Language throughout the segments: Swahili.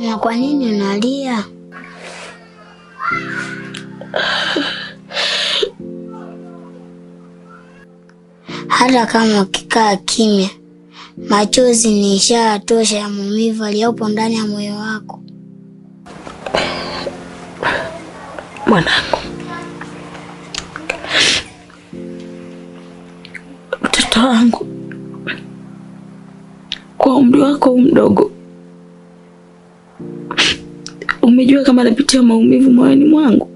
Na kwa nini unalia? Hata kama ukikaa kimya, machozi ni ishara tosha ya maumivu yaliyopo ndani ya moyo wako. Mwanangu, mtoto wangu, kwa umri wako mdogo umejua kama napitia maumivu moyoni mwangu.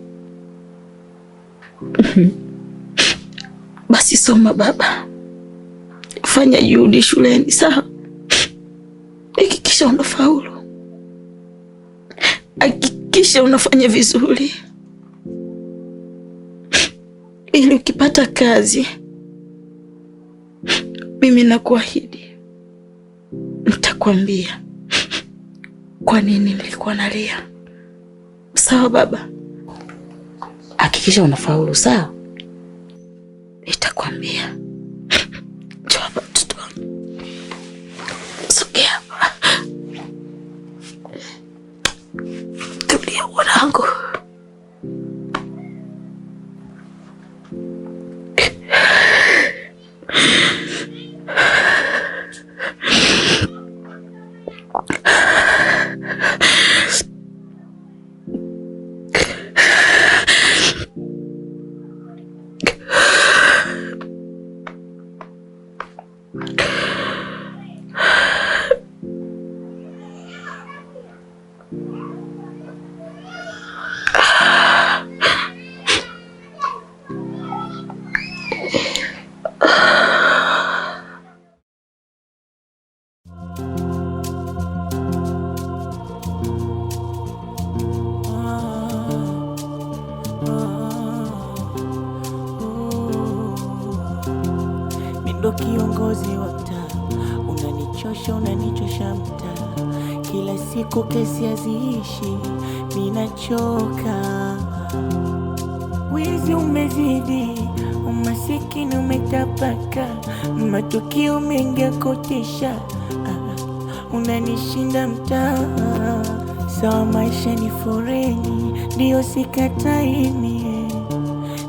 Basi soma baba, fanya juhudi shuleni, sawa? Hakikisha unafaulu, hakikisha unafanya vizuri, ili ukipata kazi mimi nakuahidi nitakwambia kwa nini nilikuwa nalia. Sawa baba? Hakikisha unafaulu, sawa? Nitakwambia. Njoo hapa mtoto wangu. Sogea hapa. Tulia mwanangu. Ndo kiongozi wa mtaa, unanichosha mtaa. Kila siku kesi haziishi, ninachoka. Wizi umezidi, umasikini umetapaka, matukio mengi ya kutisha. Unanishinda mtaa. Sawa, maisha ni foreni, ndio sikataini.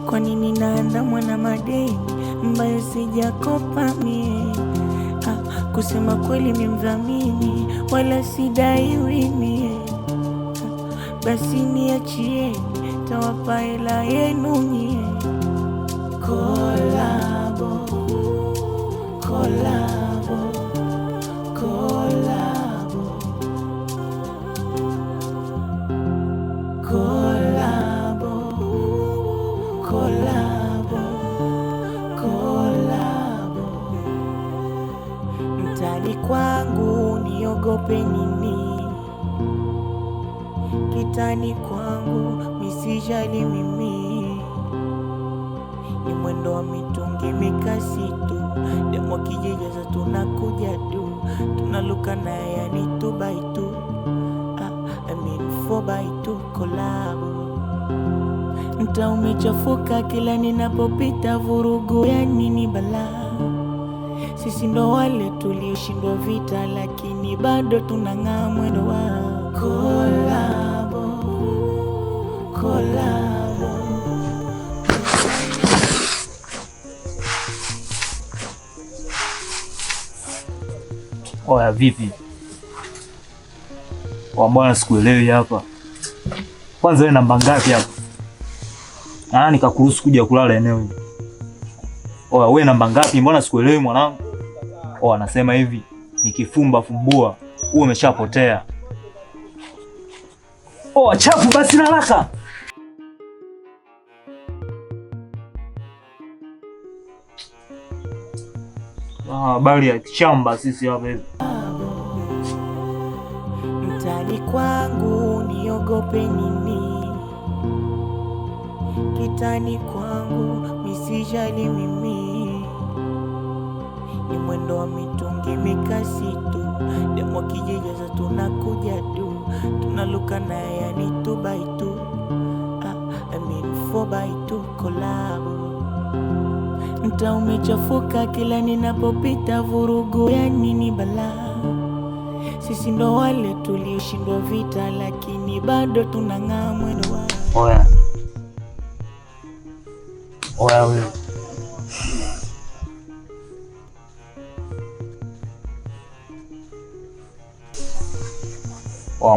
Kwa nini naandamwa na madeni ambayo sijakopa mie? Kusema kweli mimi mdhamini, wala sidaiwi mie. Basi niachieni, tawapa hela yenu nyie. Kolabo, kolabo, kolabo, kolabo, kolabo, kolabo. Mtani kwangu niogope nini? Kitani kwangu misijali mimi. Ni mwendo wa mitungi mikasi tu, demo kijejaza tunakuja tu, tunaluka na yani 2x2, I mean 4x2 kolabo. Mtaa umechafuka kila ninapopita, vurugu ya nini balaa. Sisi ndo wale tulioshindwa vita, lakini bado tunang'aa mwendo wa kolabo, kolabo. Oya vipi? Mbona sikuelewi hapa? Kwanza wewe namba ngapi hapa? Nikakuruhusu kuja kulala eneo hili. Oya wewe namba ngapi? Mbona sikuelewi mwanangu? Anasema hivi, nikifumba fumbua, wewe umeshapotea. Chafu basi na haraka. Bali ya chamba sisi hapa hivi. Mtani kwangu niogope nini? Kitani kwangu misijali mimi. Ni mwendo wa mitungi mikasi tu, demo kijejaza tunakuja tu, tunaluka na yani 2x2, I mean 4x2 kolabo. Mtaa umechafuka kila ninapopita, vurugu ya nini balaa. Sisi ndo wale tulioshindwa vita, lakini bado tunang'aa mwendo wa. Oya wewe.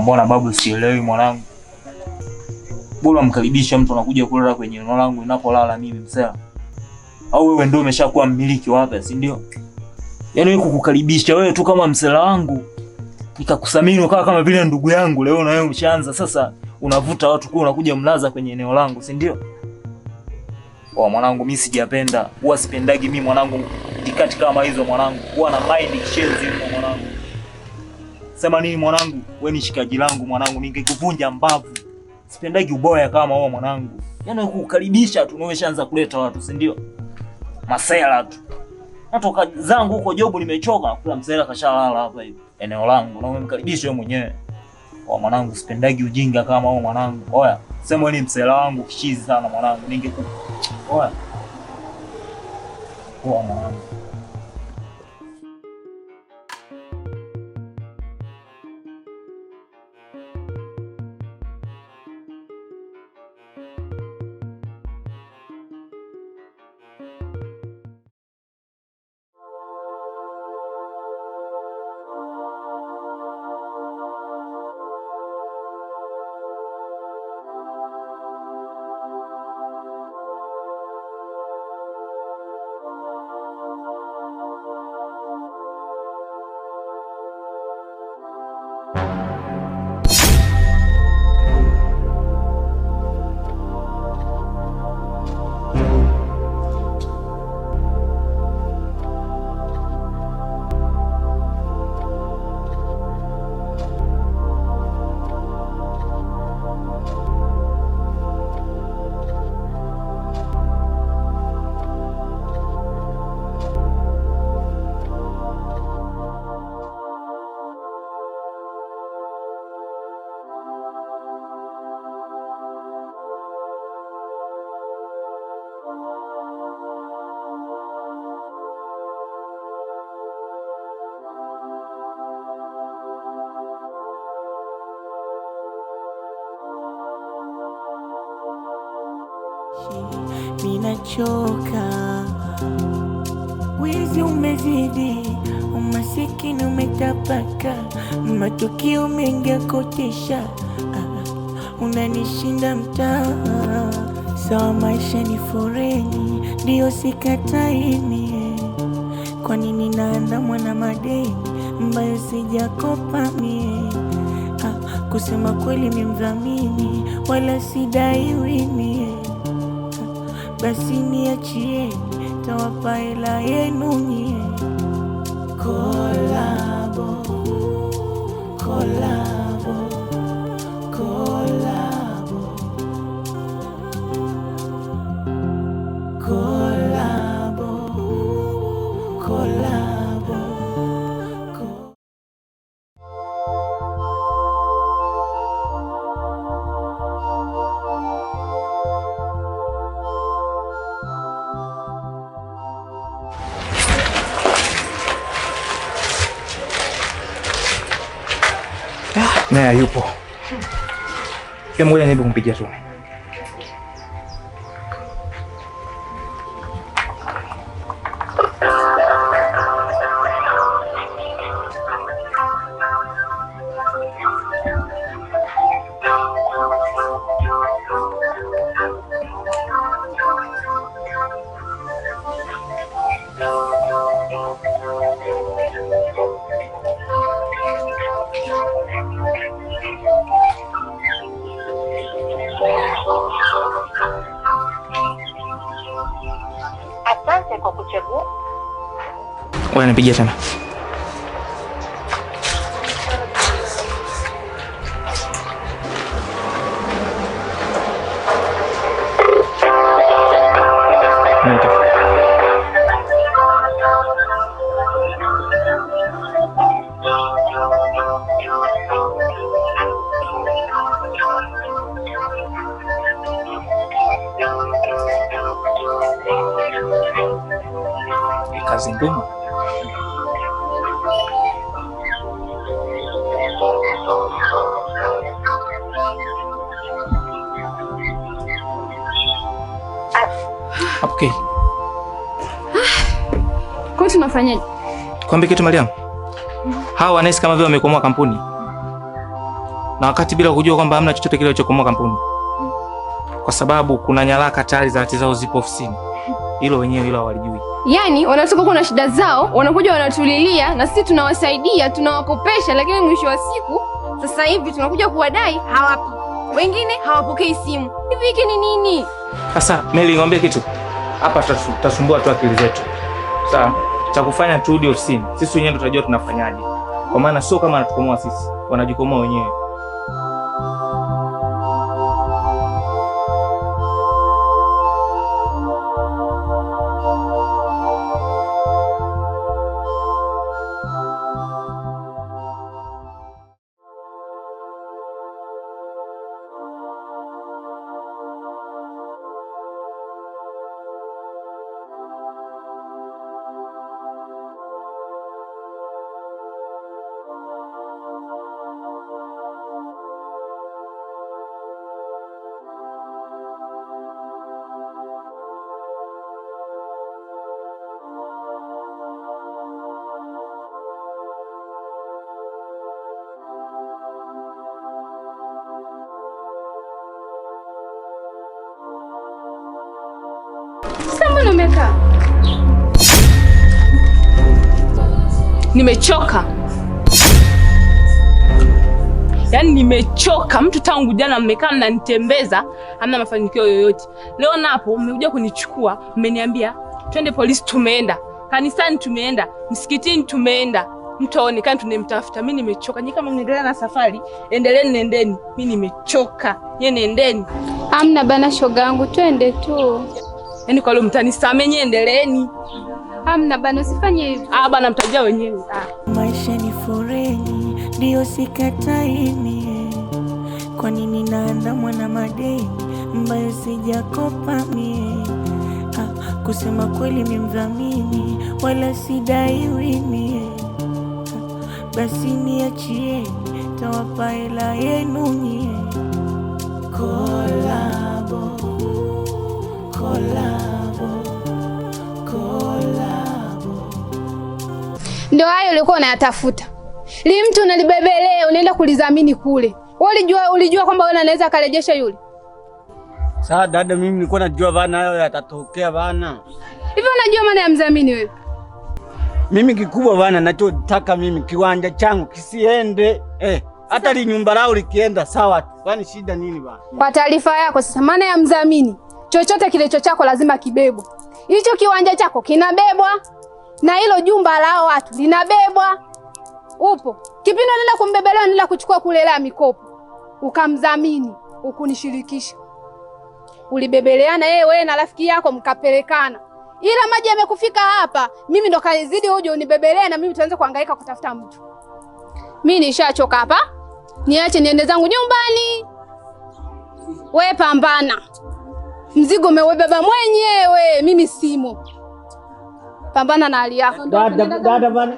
Mbona babu sielewi mwanangu? Bora mkaribisha mtu anakuja kulala kwenye eneo langu ninapolala mimi msela. Au wewe ndio umeshakuwa mmiliki wa hapa, si ndio? Yaani wewe kukukaribisha wewe tu kama msela wangu, nikakusamini ukawa kama vile ndugu yangu, leo na wewe umeshaanza sasa unavuta watu kwa unakuja mlaza kwenye eneo langu, si ndio? Mwanangu mimi sijapenda. Huwa sipendagi mimi mwanangu tikati kama hizo mwanangu. Huwa na mind kishenzi huko mwanangu. Sema nini mwanangu? Wewe ni shikaji langu mwanangu, ningekuvunja mbavu. Sipendagi uboya kama wewe mwanangu. Yaani kukukaribisha tu umeshaanza kuleta watu, si ndio? Masela tu. Natoka zangu huko jobu nimechoka, kula msela kashalala hapa hivi. Eneo langu na umemkaribisha wewe mwenyewe. Mwanangu sipendagi ujinga kama wewe mwanangu. Oya, sema wewe ni msela wangu kishizi sana mwanangu. Oya. Mwanangu. Ninachoka, wizi umezidi, umasikini umetapaka, matukio mengi ya kutisha, unanishinda mtaa. Sawa maisha ni foreni, ndio sikatai mie. Kwa nini naandamwa na madeni ambayo sijakopa mie? Kusema kweli mimi mdhamini, wala sidaiwi mie. Basi niachieni, tawapa hela yenu nyie. Kolabo, kolabo, kolabo, kolabo, kolabo. Naye yupo. Hebu ngoja niende kumpigia tu. Asante kwa kuchagua. Wewe nipigia tena. Kazi ngumu. Okay. Kwa hiyo tunafanyaje? Kwambie kitu Mariam. Hawa wanahisi kama vile wamekomoa kampuni. Na wakati bila kujua kwamba hamna chochote kile kilichokomoa kampuni. Kwa sababu kuna nyaraka tayari za hati zao zipo ofisini. Hilo wenyewe hilo hawalijui. Yaani wanatoka kuna shida zao, wanakuja wanatulilia na sisi tunawasaidia, tunawakopesha, lakini mwisho wa siku sasa hivi tunakuja kuwadai hawapo. Wengine hawapokei simu. Hivi hiki ni nini? Sasa Meli, ngombe kitu. Hapa tutasumbua tu akili zetu. Sawa? Cha kufanya turudi ofisini. Sisi wenyewe tutajua tunafanyaje. Kwa maana sio kama anatukomoa sisi, wanajikomoa wenyewe. Mbona umekaa? Nimechoka. Yaani nimechoka. Mtu tangu jana mmekaa mnanitembeza, hamna mafanikio yoyote. Leo napo mmekuja kunichukua, mmeniambia twende polisi, tumeenda. Kanisani tumeenda, msikitini tumeenda. Mtaonekana tunemtafuta. Mimi nimechoka. Nyinyi kama mnaendelea na safari, endeleeni, nendeni. Mimi nimechoka. Nyie nendeni. Hamna bana shoga yangu, twende tu. Yaani kwa leo mtanisamee, nyie endeleeni. Hamna bana, usifanye hivyo. Bana mtajua wenyewe. Maisha ni foreni, ndio sikatai mie. Kwa nini naandamwa na madeni ambayo sijakopa mie? Kusema kweli mimi mdhamini wala sidaiwi mie. Basi niachieni, tawapa hela yenu nyie. Kolabo, kolabo, kolabo. Ndio hayo ulikuwa unayatafuta. Li mtu unalibebelea, unaenda kulizamini kule. Wewe ulijua kwamba wewe unaweza akarejesha yule? Sasa dada, mimi nilikuwa najua bana hayo yatatokea bana. Hivi unajua maana ya mdhamini wewe? Mimi kikubwa bana, nachotaka mimi kiwanja changu kisiende. Hata li nyumba lao likienda sawa tu. Kwani shida nini bana? Kwa taarifa yako sasa, maana ya mdhamini, chochote kile chako lazima kibebwe. Hicho kiwanja chako kinabebwa na hilo jumba lao watu linabebwa. Upo. Kipindi unaenda kumbebelea, unaenda kuchukua kule la mikopo. Ukamdhamini, ukunishirikisha. Ulibebeleana wewe na rafiki yako mkapelekana. Ila maji yamekufika hapa, mimi ndo kalizidi uje unibebelee na mimi tuanze kuhangaika kutafuta mtu. Mimi nishachoka hapa. Niache niende zangu nyumbani. Wewe pambana. Mzigo umebeba mwenyewe, mimi simo. Pambana na hali yako. Dada bana.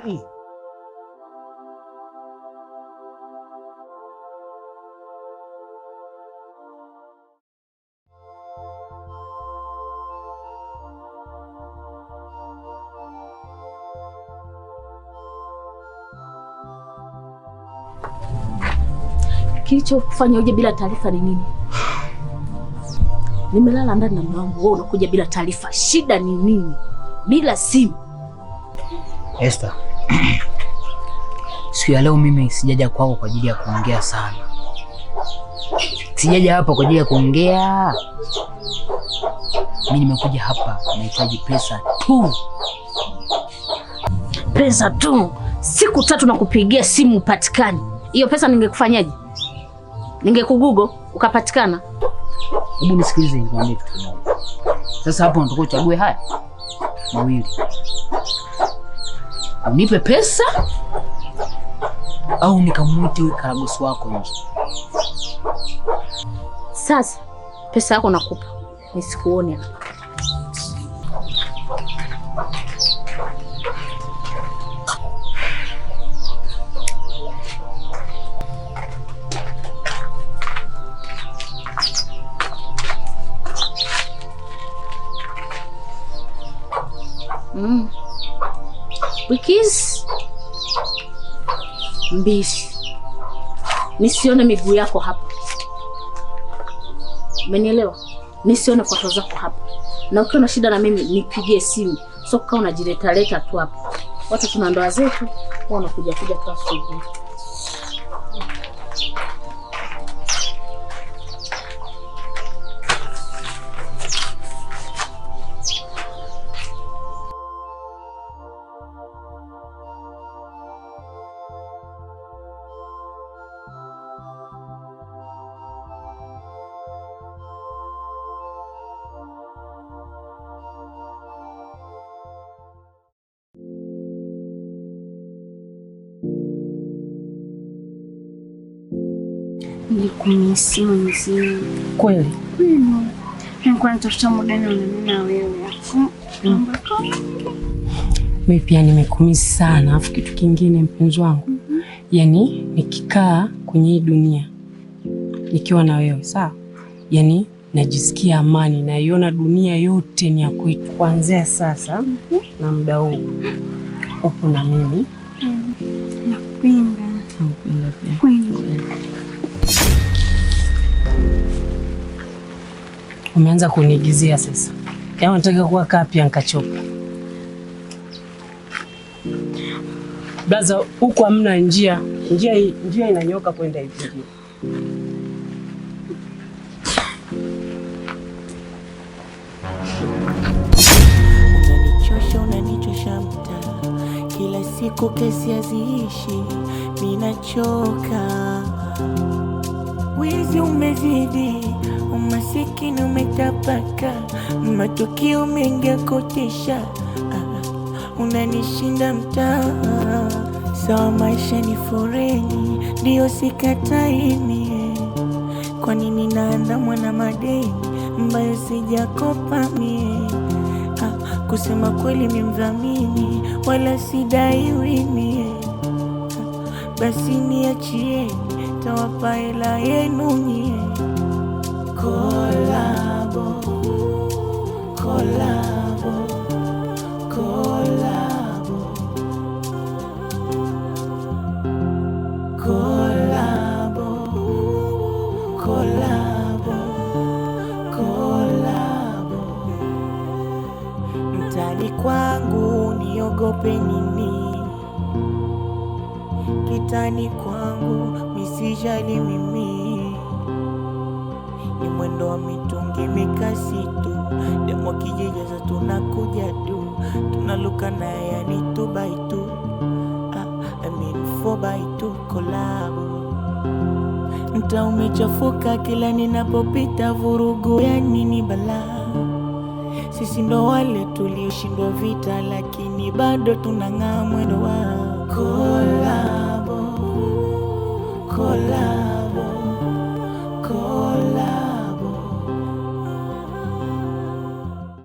Kilichofanya uje bila taarifa ni nini? Nimelala ndani na mume wangu, wewe unakuja bila taarifa. Shida ni nini? Bila simu. Esther. Siku ya leo mimi sijaja kwako kwa ajili ya kuongea sana. Sijaja hapa kwa ajili ya kuongea. Mimi nimekuja hapa nahitaji pesa tu. Pesa tu? Siku 3 nakupigia simu upatikani. Hiyo pesa ningekufanyaje? Ningekugugo ukapatikana. Hebu nisikilize nikwambie kitu kimoja. Sasa hapo unataka uchague haya mawili. Unipe pesa au nikamwite yule karagosi wako nje. Sasa pesa yako nakupa. Nisikuone hapa. Wiki 2 nisione miguu yako hapa. Umenielewa? Nisione kwato zako hapa. Na ukiwa na shida na mimi nipigie simu. Sio kama unajileta tu hapa. Watu tuna ndoa zetu, wao wanakuja tu asubuhi. Nilikumisi mzee. Kweli? Nilikuwa natafuta muda na wewe. Mimi pia nimekumisi sana. Afu kitu kingine mpenzi wangu. Yaani nikikaa kwenye hii dunia nikiwa na wewe, sawa? Yaani najisikia amani, naiona dunia yote ni ya kwetu kuanzia sasa na muda huu. Upo na mimi. Nakupenda. Nakupenda pia. Kweli. Umeanza kunigizia sasa. Kama nataka kuwa kapia nikachoka. Blaza, huko hamna njia. Njia inanyoka kwenda hivi. Unanichosha mtaa. Kila siku kesi haziishi. Ninachoka. Wizi umezidi. Umasikini umetapaka, matukio mengi ya kutisha. Unanishinda mtaa. Sawa, maisha ni foreni, ndio sikatai mie. Kwa nini naandamwa na madeni ambayo sijakopa mie? Kusema kweli mimi mdhamini, wala sidaiwi mie. Basi niachieni, tawapa hela yenu nyie. Kolabo, kolabo, kolabo, kolabo, kolabo, kolabo. Mtani kwangu niogope nini? Kitani kwangu misijali mimi. Ni mwendo wa mitungi mikasi tu. Demo kijejaza tunakuja tu. Tunaluka na yani 2x2. I mean 4x2 kolabo. Mtaa umechafuka kila ninapopita, vurugu ya nini balaa. Sisi ndo wale tulioshindwa vita, lakini bado tunang'aa mwendo wa kolabo.